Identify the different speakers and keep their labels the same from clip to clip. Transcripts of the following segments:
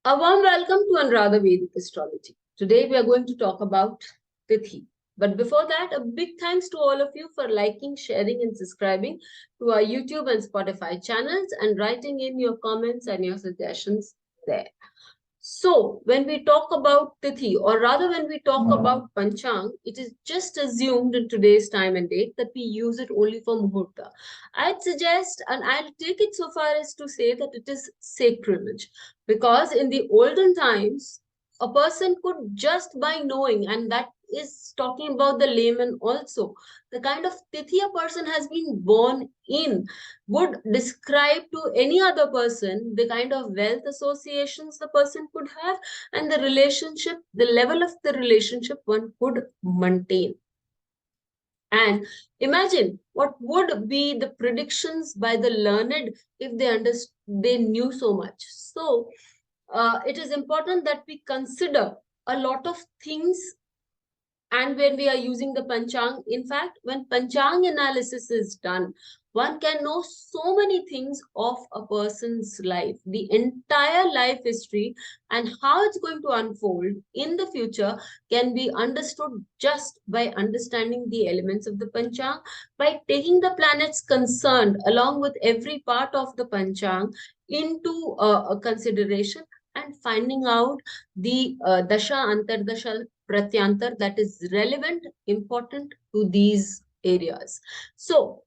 Speaker 1: A warm welcome to Anuradha Vedic Astrology. Today we are going to talk about Tithi. But before that, a big thanks to all of you for liking, sharing and subscribing to our YouTube and Spotify channels and writing in your comments and your suggestions there. So, when we talk about Tithi, or rather when we talk about Panchang, it is just assumed in today's time and date that we use it only for Muhurta. I'd suggest, and I'll take it so far as to say that it is sacrilege. Because in the olden times, a person could just by knowing, and that is talking about the layman also, the kind of Tithi a person has been born in would describe to any other person the kind of wealth associations the person could have and the relationship, the level of the relationship one could maintain. And imagine what would be the predictions by the learned if they knew so much. So it is important that we consider a lot of things. And when we are using the Panchang, in fact, when Panchang analysis is done, one can know so many things of a person's life, the entire life history, and how it's going to unfold in the future can be understood just by understanding the elements of the Panchang, by taking the planets concerned along with every part of the Panchang into a consideration and finding out the Dasha, Antardasha, Pratyantar that is relevant, important to these areas. So,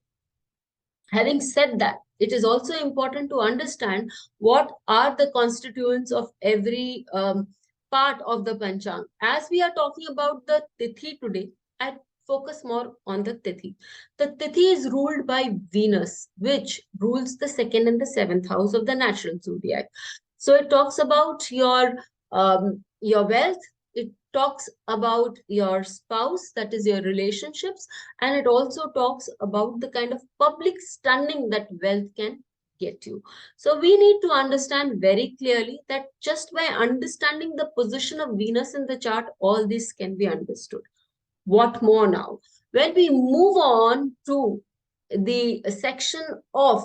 Speaker 1: having said that, it is also important to understand what are the constituents of every part of the Panchang. As we are talking about the Tithi today, I focus more on the Tithi. The Tithi is ruled by Venus, which rules the 2nd and the 7th house of the natural zodiac. So it talks about your wealth. It talks about your spouse, that is your relationships, and it also talks about the kind of public standing that wealth can get you. So we need to understand very clearly that just by understanding the position of Venus in the chart, all this can be understood. What more now? When we move on to the section of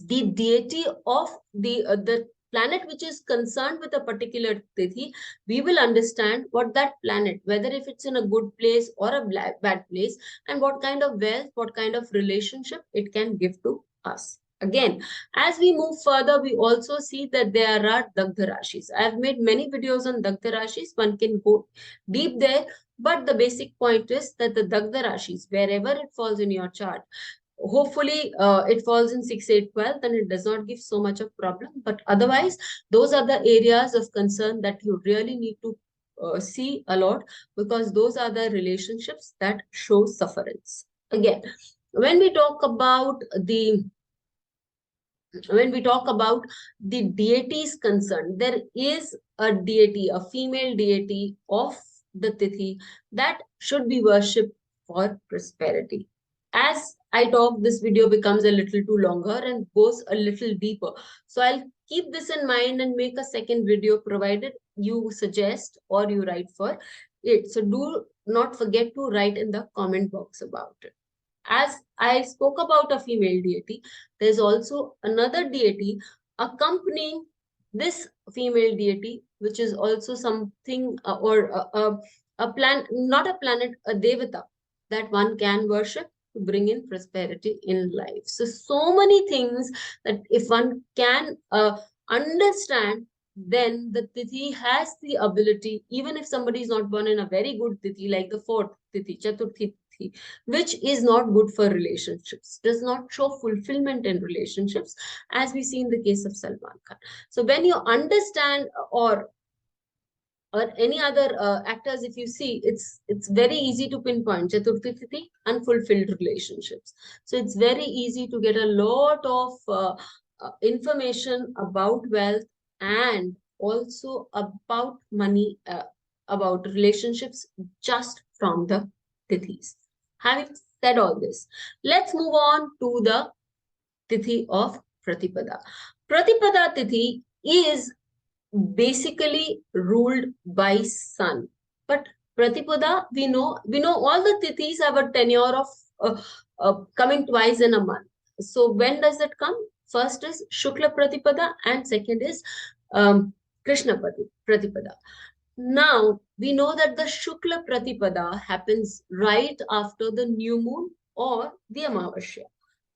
Speaker 1: the deity of the planet which is concerned with a particular Tithi, we will understand what that planet, whether if it's in a good place or a bad place, and what kind of wealth, what kind of relationship it can give to us. Again, as we move further, we also see that there are Dagdha Rashis. I have made many videos on Dagdha Rashis. One can go deep there, but the basic point is that the Dagdha Rashis, wherever it falls in your chart, hopefully it falls in 6, 8, 12, then it does not give so much of problem. But otherwise, those are the areas of concern that you really need to see a lot, because those are the relationships that show sufferance. Again, when we talk about the deities concerned, there is a deity, a female deity of the Tithi that should be worshipped for prosperity. As I talk, this video becomes a little too longer and goes a little deeper. So I'll keep this in mind and make a second video provided you suggest or you write for it. So do not forget to write in the comment box about it. As I spoke about a female deity, there's also another deity accompanying this female deity, which is also something a planet, not a planet, a devata that one can worship to bring in prosperity in life. So many things that if one can understand, then the Tithi has the ability, even if somebody is not born in a very good Tithi, like the 4th Tithi, Chaturthi Tithi, which is not good for relationships, does not show fulfillment in relationships, as we see in the case of Salman Khan. So when you understand, or any other actors, if you see, it's very easy to pinpoint Chaturthi Tithi, unfulfilled relationships. So it's very easy to get a lot of information about wealth and also about money, about relationships just from the Tithis. Having said all this, let's move on to the Tithi of Pratipada. Pratipada Tithi is basically ruled by sun, but Pratipada, we know all the Tithis have a tenure of coming twice in a month. So when does it come? First is Shukla Pratipada and second is Krishna Pratipada. Now, we know that the Shukla Pratipada happens right after the new moon or the amavasya.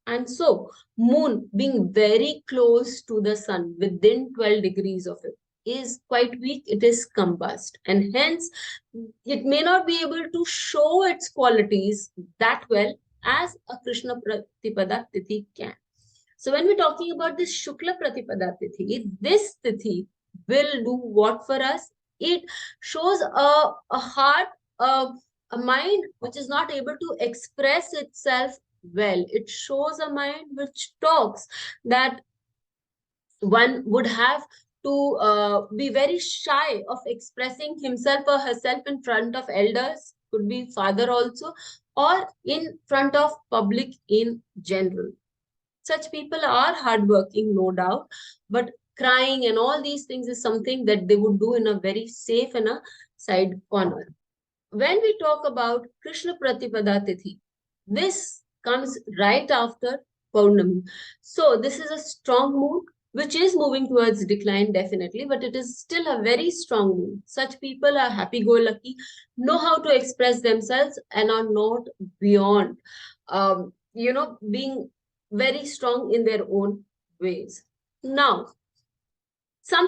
Speaker 1: And so, moon being very close to the sun, within 12 degrees of it, is quite weak. It is combust. And hence, it may not be able to show its qualities that well as a Krishna Pratipada Tithi can. So when we're talking about this Shukla Pratipada Tithi, this Tithi will do what for us? It shows a heart, a mind which is not able to express itself well. It shows a mind which talks that one would have to be very shy of expressing himself or herself in front of elders, could be father also, or in front of public in general. Such people are hardworking, no doubt, but crying and all these things is something that they would do in a very safe and a side corner. When we talk about Krishna Pratipada Tithi, this comes right after Purnima. So this is a strong moon which is moving towards decline definitely, but it is still a very strong moon. Such people are happy-go-lucky, know how to express themselves and are not beyond, being very strong in their own ways. Now, some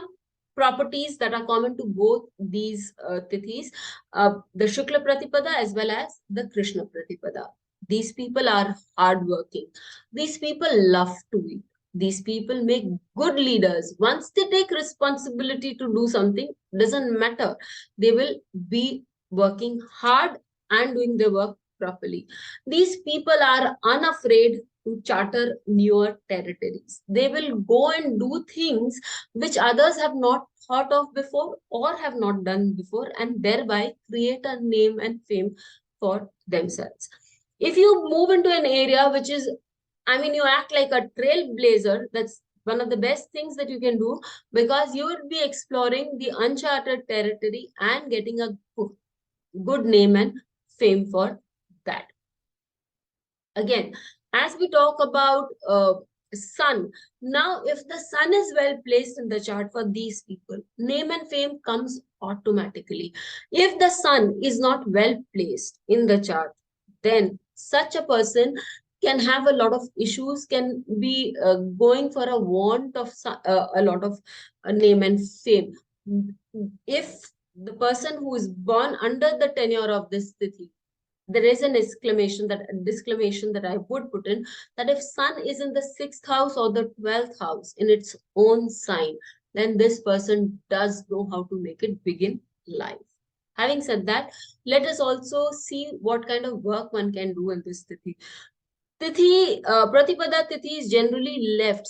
Speaker 1: properties that are common to both these tithis, the Shukla Pratipada as well as the Krishna Pratipada. These people are hardworking. These people love to eat. These people make good leaders. Once they take responsibility to do something, doesn't matter. They will be working hard and doing their work properly. These people are unafraid to charter newer territories. They will go and do things which others have not thought of before or have not done before, and thereby create a name and fame for themselves. If you move into an area which is, you act like a trailblazer, that's one of the best things that you can do, because you will be exploring the uncharted territory and getting a good name and fame for that. Again, as we talk about sun, now if the sun is well placed in the chart for these people, name and fame comes automatically. If the sun is not well placed in the chart, then such a person can have a lot of issues, can be going for a want of a lot of name and fame. If the person who is born under the tenure of this tithi, there is an disclamation that I would put in, that if sun is in the 6th house or the 12th house in its own sign, then this person does know how to make it big in life. Having said that, let us also see what kind of work one can do in this tithi. Pratipada Tithi is generally left,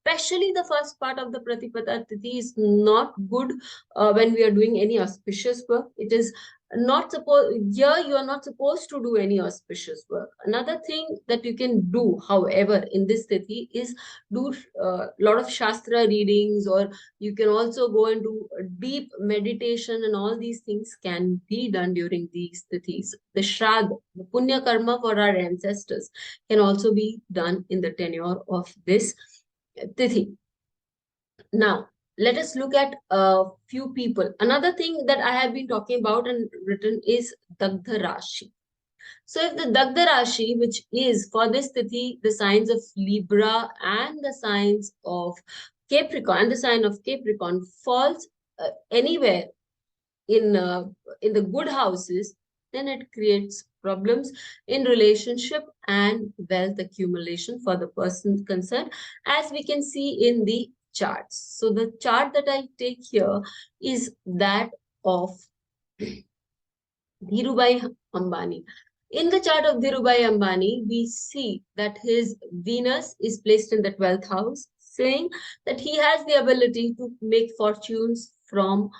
Speaker 1: especially the first part of the Pratipada Tithi is not good when we are doing any auspicious work. It is not supposed, here you are not supposed to do any auspicious work. Another thing that you can do, however, in this Tithi is do a lot of Shastra readings, or you can also go into deep meditation, and all these things can be done during these Tithis. The Shraddha, the Punya Karma for our ancestors, can also be done in the tenure of this Tithi. Now, let us look at a few people. Another thing that I have been talking about and written is Dagdha Rashi. So if the Dagdha Rashi, which is for this Tithi, the signs of Libra and the signs of Capricorn, and the sign of Capricorn falls anywhere in the good houses, then it creates problems in relationship and wealth accumulation for the person concerned, as we can see in the charts. So the chart that I take here is that of Dhirubhai Ambani. In the chart of Dhirubhai Ambani, we see that his Venus is placed in the 12th house, saying that he has the ability to make fortunes from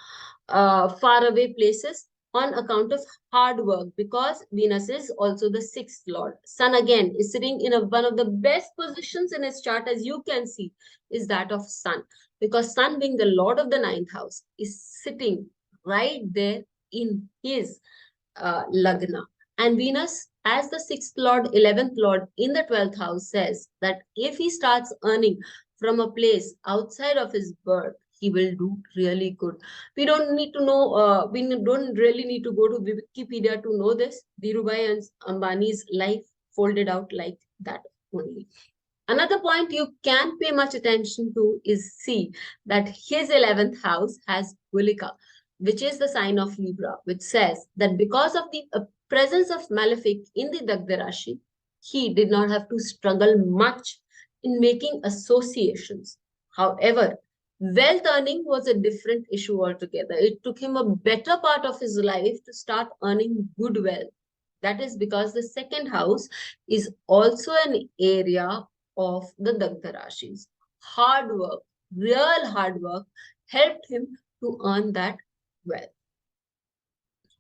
Speaker 1: faraway places on account of hard work, because Venus is also the 6th lord. Sun again is sitting in one of the best positions in his chart, as you can see, is that of Sun, because Sun, being the lord of the 9th house, is sitting right there in his Lagna. And Venus, as the 6th lord, 11th lord in the 12th house, says that if he starts earning from a place outside of his birth, he will do really good. We don't need to know, we don't really need to go to Wikipedia to know this. Dhirubhai Ambani's life folded out like that only. Another point you can pay much attention to is see that his 11th house has Gulika, which is the sign of Libra, which says that because of the presence of Malefic in the Dagda Rashi, he did not have to struggle much in making associations. However, wealth earning was a different issue altogether. It took him a better part of his life to start earning good wealth. That is because the second house is also an area of the Dagda Rashis. Hard work, real hard work, helped him to earn that wealth.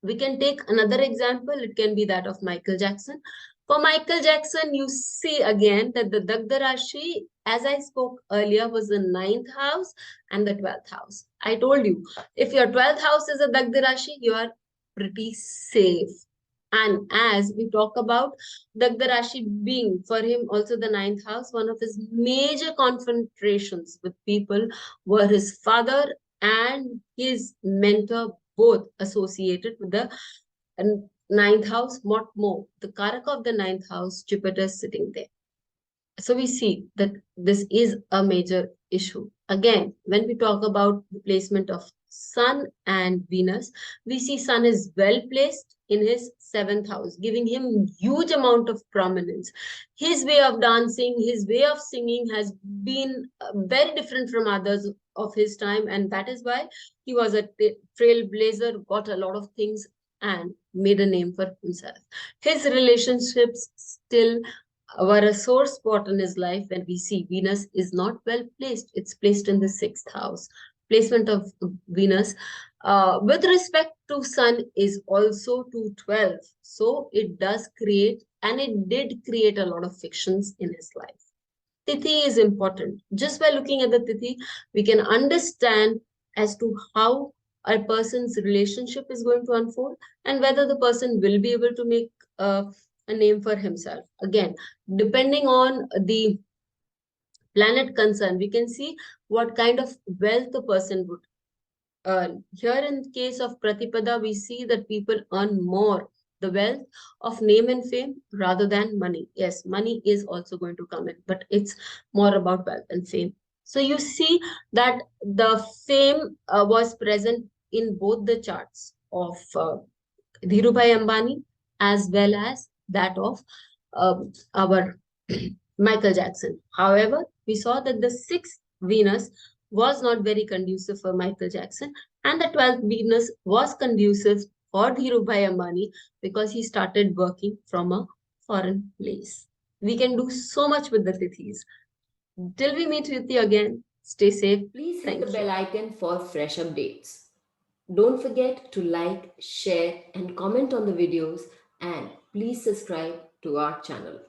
Speaker 1: We can take another example. It can be that of Michael Jackson. For Michael Jackson, you see again that the Dagda Rashi, as I spoke earlier, was the 9th house and the 12th house. I told you, if your 12th house is a Dagda Rashi, you are pretty safe. And as we talk about Dagda Rashi being for him also the 9th house, one of his major confrontations with people were his father and his mentor, both associated with the 9th house, what more, the Karaka of the 9th house, Jupiter is sitting there. So we see that this is a major issue. Again, when we talk about the placement of Sun and Venus, we see Sun is well placed in his 7th house, giving him huge amount of prominence. His way of dancing, his way of singing has been very different from others of his time, and that is why he was a trailblazer, got a lot of things and made a name for himself. His relationships still were a sore spot in his life when we see Venus is not well placed. It's placed in the 6th house. Placement of Venus with respect to Sun is also to 12. So it does create, and it did create a lot of fictions in his life. Tithi is important. Just by looking at the Tithi, we can understand as to how a person's relationship is going to unfold and whether the person will be able to make a name for himself. Again, depending on the planet concerned, we can see what kind of wealth the person would earn. Here in case of Pratipada, we see that people earn more, the wealth of name and fame rather than money. Yes, money is also going to come in, but it's more about wealth and fame. So you see that the fame was present in both the charts of Dhirubhai Ambani as well as that of our Michael Jackson. However, we saw that the 6th Venus was not very conducive for Michael Jackson, and the 12th Venus was conducive for Dhirubhai Ambani because he started working from a foreign place. We can do so much with the Tithis. Till we meet with you again, stay safe.
Speaker 2: Please hit the bell icon for fresh updates. Don't forget to like, share and comment on the videos, and please subscribe to our channel.